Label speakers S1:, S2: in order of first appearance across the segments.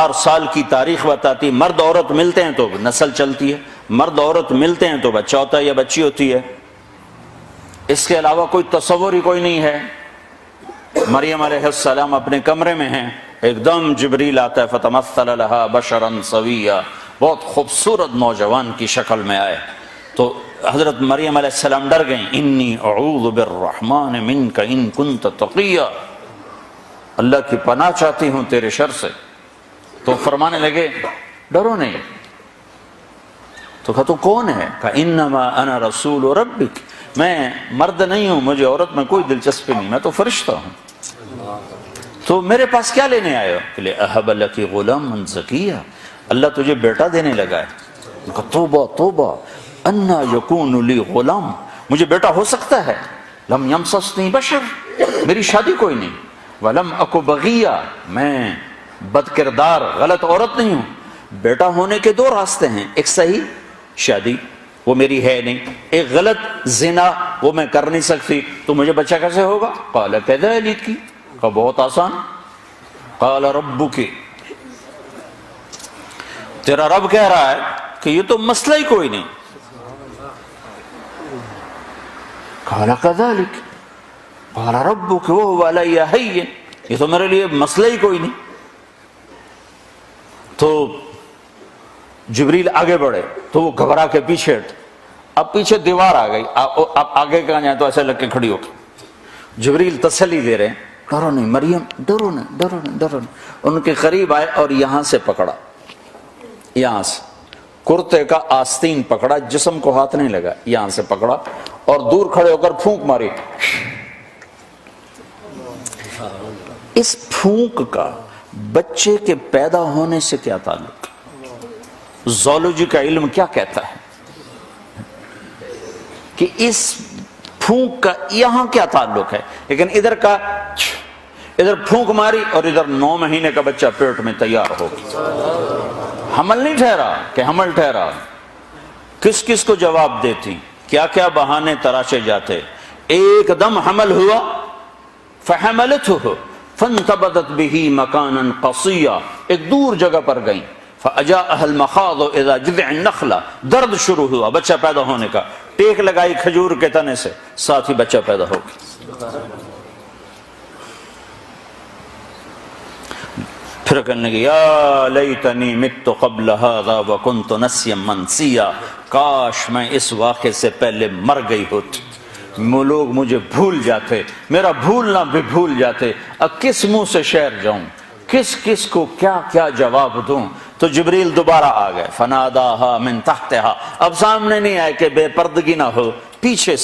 S1: 1000 سال کی تاریخ بتاتی، مرد عورت ملتے ہیں تو نسل چلتی ہے، مرد عورت ملتے ہیں تو بچہ ہوتا ہے یا بچی ہوتی ہے، اس کے علاوہ کوئی تصور ہی کوئی نہیں ہے۔ مریم علیہ السلام اپنے کمرے میں ہیں، ایک دم جبریل آتا ہے، فتمثل لها بشرا سویا، بہت خوبصورت نوجوان کی شکل میں آئے تو حضرت مریم علیہ السلام ڈر گئیں، انی اعوذ بالرحمن منک ان کنت تقیا، اللہ کی پناہ چاہتی ہوں تیرے شر سے۔ تو فرمانے لگے ڈرو نہیں۔ تو کہا تو کون ہے؟ کہا انما انا رسول ربک، میں مرد نہیں ہوں، مجھے عورت میں کوئی دلچسپی نہیں، میں تو فرشتہ ہوں، تو میرے پاس کیا لینے آئے ہو؟ کہ لے اہب لک غلاما زکیہ، اللہ تجھے بیٹا دینے لگا ہے۔ کہا توبہ توبہ، انا یکون لی غلام، مجھے بیٹا ہو سکتا ہے؟ لم یمسسنی بشر، میری شادی کوئی نہیں، ولم اکو بغیہ، میں بد کردار غلط عورت نہیں ہوں۔ بیٹا ہونے کے دو راستے ہیں، ایک صحیح شادی وہ میری ہے نہیں، ایک غلط زنا وہ میں کر نہیں سکتی، تو مجھے بچہ کیسے ہوگا؟ قال کذلک، کہا بہت آسان، قال ربک، تیرا رب کہہ رہا ہے کہ یہ تو مسئلہ ہی کوئی نہیں۔ قال کذلک قال ربک وهو علی ہین، یہ تو میرے لیے مسئلہ ہی کوئی نہیں۔ تو جبریل آگے بڑھے تو وہ گھبرا کے پیچھے ہٹے، اب پیچھے دیوار آ گئی، اب آگے کہاں جائیں تو ایسے لگ کے کھڑی ہو گئی۔ جبریل تسلی دے رہے ہیں، ڈرو نہیں مریم، ڈرو نہیں ڈرو نہیں ڈرو نہیں۔ ان کے قریب آئے اور یہاں سے پکڑا، یہاں سے کرتے کا آستین پکڑا، جسم کو ہاتھ نہیں لگا، یہاں سے پکڑا اور دور کھڑے ہو کر پھونک ماری۔ اس پھونک کا بچے کے پیدا ہونے سے کیا تعلق؟ زولوجی کا علم کیا کہتا ہے کہ اس پھونک کا یہاں کیا تعلق ہے؟ لیکن ادھر کا ادھر پھونک ماری اور ادھر 9 مہینے کا بچہ پیٹ میں تیار ہو گیا۔ حمل نہیں ٹھہرا کہ حمل ٹھہرا، کس کس کو جواب دیتی، کیا کیا بہانے تراشے جاتے، ایک دم حمل ہوا، فحملته فانتبذت به مکانا قصیا، ایک دور جگہ پر گئیں، فاجاءها المخاض اذا جذع النخلہ، درد شروع ہوا بچہ پیدا ہونے کا، ٹیک لگائی کھجور کے تنے سے، ساتھ ہی بچہ پیدا ہو گیا۔ پھر کہنے لگی یا لیتنی مت قبل هذا وکنت نسیا منسیا، کاش میں اس واقعے سے پہلے مر گئی ہوتی، لوگ مجھے بھول جاتے، میرا بھولنا بھی بھول جاتے، اب کس منہ سے شعر جاؤں، کس کس کو کیا کیا جواب دوں۔ تو جبریل دوبارہ آ گئے، فناداها من تحتها، اب سامنے نہیں آئے کہ بے پردگی نہ ہو، پیچھے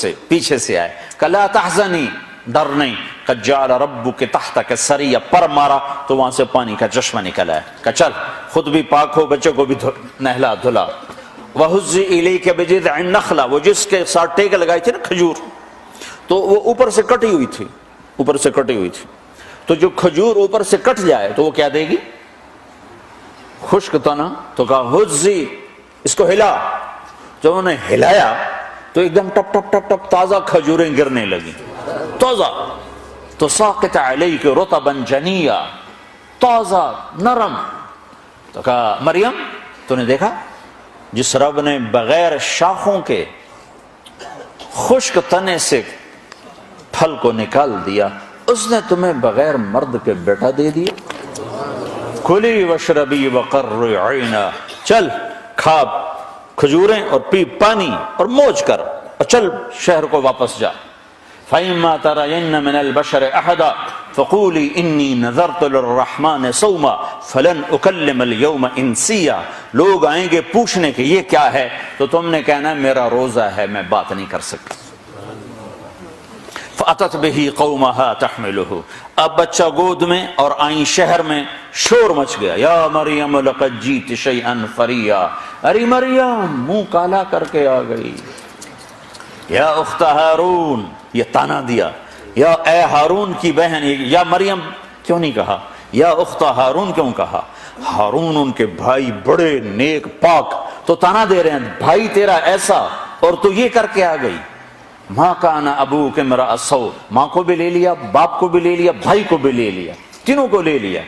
S1: سے آئے، کہ لا تحزنی، ڈر نہیں، قد جعل ربک تحتک سریا، پر مارا تو وہاں سے پانی کا چشمہ نکل آیا، کہ چل خود بھی پاک ہو، بچوں کو بھی نہلا دھلا۔ وَهُزِّ إِلَيْكَ بِجِذْعِ النَّخْلَةِ، وہ جس کے ساتھ ٹیک لگائی تھی نا کھجور، تو وہ اوپر سے کٹی ہوئی تھی، اوپر سے کٹی ہوئی تھی، تو جو کھجور اوپر سے کٹ جائے تو وہ کیا دے گی؟ خشک تنا، تو کہا ہزی، اس کو ہلا، جب انہوں نے ہلایا تو ایک دم ٹپ ٹپ ٹپ ٹپ تازہ کھجوریں گرنے لگی، تازہ، تو ساقط علیک رطبا جنیا، تازہ نرم۔ تو کہا مریم تو نے دیکھا جس رب نے بغیر شاخوں کے خشک تنے سے پھل کو نکال دیا، اس نے تمہیں بغیر مرد کے بیٹا دے دیا۔ کلی واشربی وقرری عینا، چل کھا کھجوریں اور پی پانی اور موج کر اور چل شہر کو واپس جا۔ فَإِمَّا تَرَيِنَّ مِنَ الْبَشَرِ أَحَدًا فَقُولِي إِنِّي نَذَرْتُ لِلرَّحْمَنِ صَوْمًا فَلَنْ أُكَلِّمَ الْيَوْمَ إِنسِيًّا، لوگ آئیں گے پوچھنے کہ یہ کیا ہے تو تم نے کہنا میرا روزہ ہے، میں بات نہیں کر سکتی۔ فَأَتَتْ بِهِ قَوْمَهَا تَحْمِلُهُ، اب بچہ گود میں اور آئیں شہر میں، شور مچ گیا، یا مریم لقد جیت شیئا فریا، ارے مریم منہ کالا کر کے آ گئی، یا اخت ہارون، یہ تانا دیا، یا اے ہارون کی بہن، یا مریم کیوں نہیں کہا، یا اخت ہارون کیوں کہا؟ ہارون ان کے بھائی بڑے نیک پاک، تو تانا دے رہے ہیں بھائی تیرا ایسا اور تو یہ کر کے آ گئی۔ ماں کان ابوک امرأ سوء، ماں کو بھی لے لیا، باپ کو بھی لے لیا، بھائی کو بھی لے لیا، تینوں کو لے لیا۔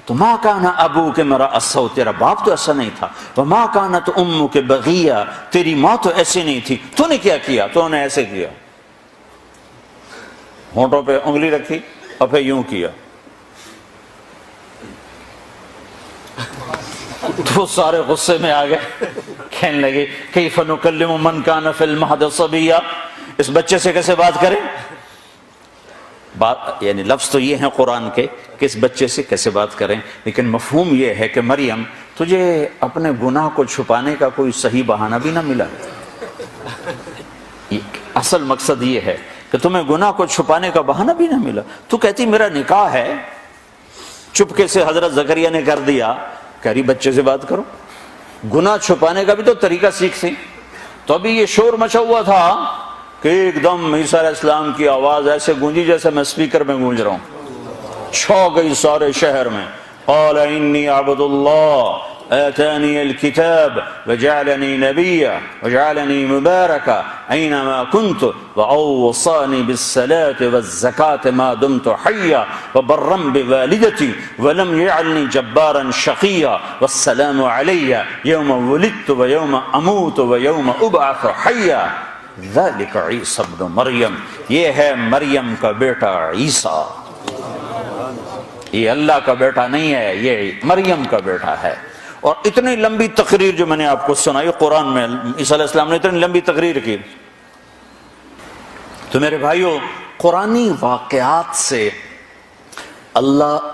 S1: تو ماں کانا ابو کے مرا اسو، تیرا باپ تو ایسا نہیں تھا، وما کانت امو کے بغیہ، تیری ماں تو ایسی نہیں تھی، تو نے کیا کیا؟ تو نے ایسے کیا، ہونٹوں پہ انگلی رکھی اور پھر یوں کیا، تو سارے غصے میں آ گئے، کہنے لگے کیف نکلم من کان فی المہد صبیا، اس بچے سے کیسے بات کریں؟ بات یعنی لفظ تو یہ ہیں قرآن کے کہ اس بچے سے کیسے بات کریں، لیکن مفہوم یہ ہے کہ مریم تجھے اپنے گناہ کو چھپانے کا کوئی صحیح بہانہ بھی نہ ملا، اصل مقصد یہ ہے کہ تمہیں گناہ کو چھپانے کا بہانہ بھی نہ ملا، تو کہتی میرا نکاح ہے، چپکے سے حضرت زکریا نے کر دیا، کہہ رہی بچے سے بات کرو، گناہ چھپانے کا بھی تو طریقہ سیکھ سی۔ تو ابھی یہ شور مچا ہوا تھا کہ ایک دم عیسیٰ علیہ السلام کی آواز ایسے گونجی جیسے میں سپیکر میں گونج رہا ہوں، چھو گئی سارے شہر میں، قال انی عبد اللہ آتانی الکتاب وجعلنی نبیا وجعلنی مبارکا اینما کنت واوصانی بالصلاة والزکاة ما دمت حیا وبرا بوالدتی ولم یجعلنی جبارا شقیا والسلام علی یوم ولدت ویوم اموت ویوم ابعث حیا ذلک عیسی ابن مریم، یہ ہے مریم کا بیٹا عیسیٰ، یہ اللہ کا بیٹا نہیں ہے، یہ مریم کا بیٹا ہے۔ اور اتنی لمبی تقریر جو میں نے آپ کو سنائی قرآن میں، عیسیٰ علیہ السلام نے اتنی لمبی تقریر کی۔ تو میرے بھائیو، قرآنی واقعات سے اللہ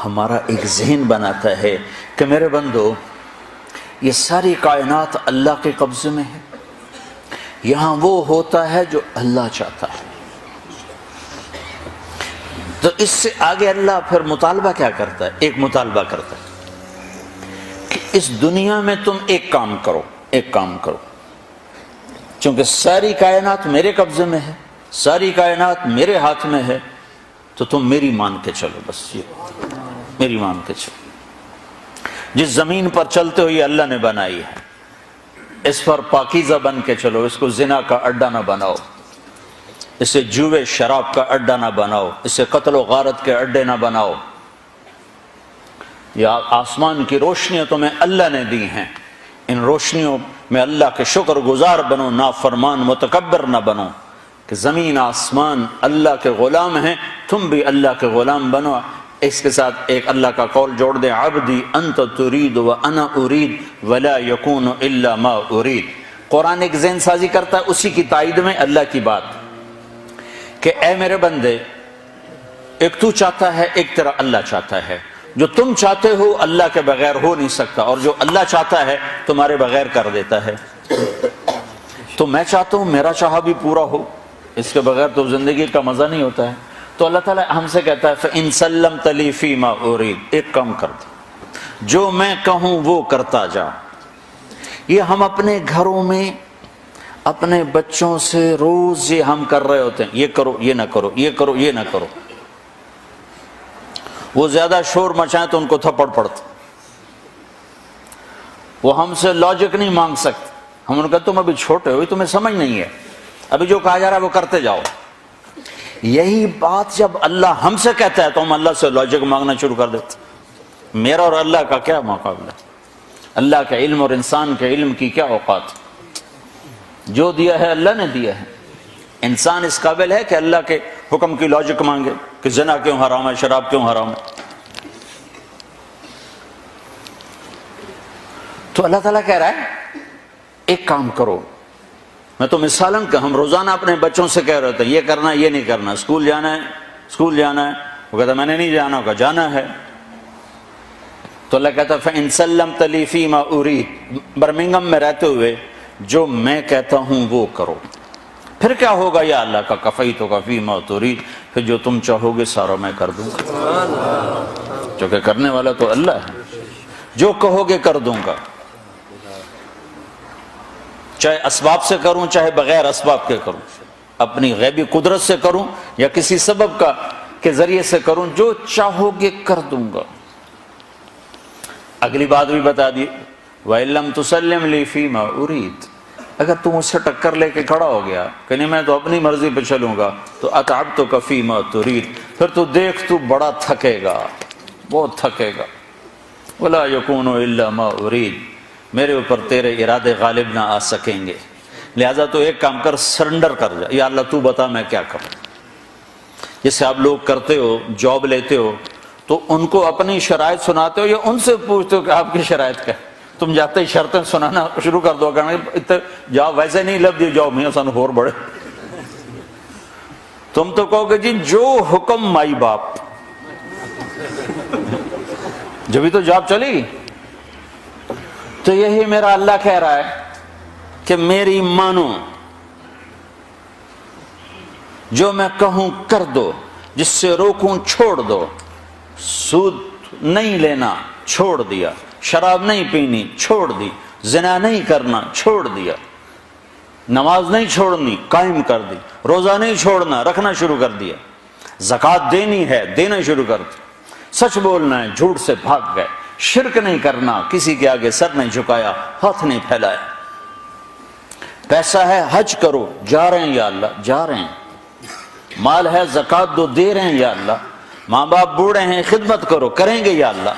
S1: ہمارا ایک ذہن بناتا ہے کہ میرے بندو، یہ ساری کائنات اللہ کے قبضے میں ہے، یہاں وہ ہوتا ہے جو اللہ چاہتا ہے۔ تو اس سے آگے اللہ پھر مطالبہ کیا کرتا ہے؟ ایک مطالبہ کرتا ہے کہ اس دنیا میں تم ایک کام کرو، ایک کام کرو، چونکہ ساری کائنات میرے قبضے میں ہے، ساری کائنات میرے ہاتھ میں ہے، تو تم میری مان کے چلو، بس یہ میری مان کے چلو۔ جس زمین پر چلتے ہو یہ اللہ نے بنائی ہے، اس پر پاکیزہ بن کے چلو، اس کو زنا کا اڈا نہ بناؤ، اسے جوے شراب کا اڈا نہ بناؤ، اسے قتل و غارت کے اڈے نہ بناؤ۔ یا آسمان کی روشنیاں تمہیں اللہ نے دی ہیں، ان روشنیوں میں اللہ کے شکر گزار بنو، نافرمان متکبر نہ بنو، کہ زمین آسمان اللہ کے غلام ہیں، تم بھی اللہ کے غلام بنو۔ اس کے ساتھ ایک اللہ کا قول جوڑ دیں، عبدی انت ترید و انا ارید ولا یکون الا ما ارید۔ قرآن ایک ذہن سازی کرتا ہے اسی کی تائید میں اللہ کی بات، کہ اے میرے بندے، ایک تو چاہتا ہے، ایک تیرا اللہ چاہتا ہے، جو تم چاہتے ہو اللہ کے بغیر ہو نہیں سکتا، اور جو اللہ چاہتا ہے تمہارے بغیر کر دیتا ہے۔ تو میں چاہتا ہوں میرا چاہا بھی پورا ہو، اس کے بغیر تو زندگی کا مزہ نہیں ہوتا ہے۔ تو اللہ تعالیٰ ہم سے کہتا ہے فَإِن سَلَّمْتَ لِي فِي مَا أُرِيدُ، ایک کام کر دو، جو میں کہوں وہ کرتا جا۔ یہ ہم اپنے گھروں میں اپنے بچوں سے روز یہ ہم کر رہے ہوتے ہیں، یہ کرو یہ نہ کرو، یہ کرو یہ نہ کرو۔ وہ زیادہ شور مچائیں تو ان کو تھپڑ پڑتا، وہ ہم سے لاجک نہیں مانگ سکتے، ہم ان کا تم ابھی چھوٹے ہو، تمہیں سمجھ نہیں ہے، ابھی جو کہا جا رہا ہے وہ کرتے جاؤ۔ یہی بات جب اللہ ہم سے کہتا ہے تو ہم اللہ سے لاجک مانگنا شروع کر دیتے۔ میرا اور اللہ کا کیا مقابلہ، اللہ کے علم اور انسان کے علم کی کیا اوقات، جو دیا ہے اللہ نے دیا ہے۔ انسان اس قابل ہے کہ اللہ کے حکم کی لاجک مانگے کہ زنا کیوں حرام ہے، شراب کیوں حرام ہے؟ تو اللہ تعالیٰ کہہ رہا ہے ایک کام کرو۔ میں تو مثالاً کہ ہم روزانہ اپنے بچوں سے کہہ رہے ہوتے ہیں یہ کرنا یہ نہیں کرنا، اسکول جانا ہے اسکول جانا ہے، وہ کہتا میں نے نہیں جانا، ہوگا جانا ہے۔ تو اللہ کہتا ہے فَإِن سَلَّمْتَ لِي فِي مَا أُرِيدُ، برمنگم میں رہتے ہوئے جو میں کہتا ہوں وہ کرو۔ پھر کیا ہوگا یا اللہ کا کفیتک فی ما ترید، پھر جو تم چاہو گے سارا میں کر دوں گا، کیونکہ کرنے والا تو اللہ ہے، جو کہو گے کر دوں گا، چاہے اسباب سے کروں چاہے بغیر اسباب کے کروں، اپنی غیبی قدرت سے کروں یا کسی سبب کا کے ذریعے سے کروں، جو چاہو گے کر دوں گا۔ اگلی بات بھی بتا دی، وَإِن لَّمْ تُسَلِّمْ لِي فِي مَا أُرِيدُ، اگر تم اس سے ٹکر لے کے کھڑا ہو گیا کہ نہیں میں تو اپنی مرضی پہ چلوں گا، تو أَتْعَبْتُكَ فِي مَا تُرِيدُ، پھر تو دیکھ تو بڑا تھکے گا، بہت تھکے گا. ولا یکون الا ما ارید، میرے اوپر تیرے ارادے غالب نہ آ سکیں گے، لہذا تو ایک کام کر، سرنڈر کر جا، یا اللہ تو بتا میں کیا کروں. جیسے آپ لوگ کرتے ہو، جاب لیتے ہو تو ان کو اپنی شرائط سناتے ہو یا ان سے پوچھتے ہو کہ آپ کی شرائط کیا؟ تم جاتے ہی شرطیں سنانا شروع کر دو، کہنا جاب ویسے نہیں لب دی جاب میں سن ہور بڑے. تم تو کہو کہ جی جو حکم مائی باپ، جبھی تو جاب چلی. تو یہی میرا اللہ کہہ رہا ہے کہ میری مانو، جو میں کہوں کر دو، جس سے روکوں چھوڑ دو. سود نہیں لینا چھوڑ دیا، شراب نہیں پینی چھوڑ دی، زنا نہیں کرنا چھوڑ دیا، نماز نہیں چھوڑنی قائم کر دی، روزہ نہیں چھوڑنا رکھنا شروع کر دیا، زکوٰۃ دینی ہے دینا شروع کر دی، سچ بولنا ہے جھوٹ سے بھاگ گئے، شرک نہیں کرنا، کسی کے آگے سر نہیں جھکایا، ہاتھ نہیں پھیلایا. پیسہ ہے حج کرو، جا رہے ہیں یا اللہ جا رہے ہیں. مال ہے زکوٰۃ دو، دے رہے ہیں یا اللہ. ماں باپ بوڑھے ہیں خدمت کرو، کریں گے یا اللہ.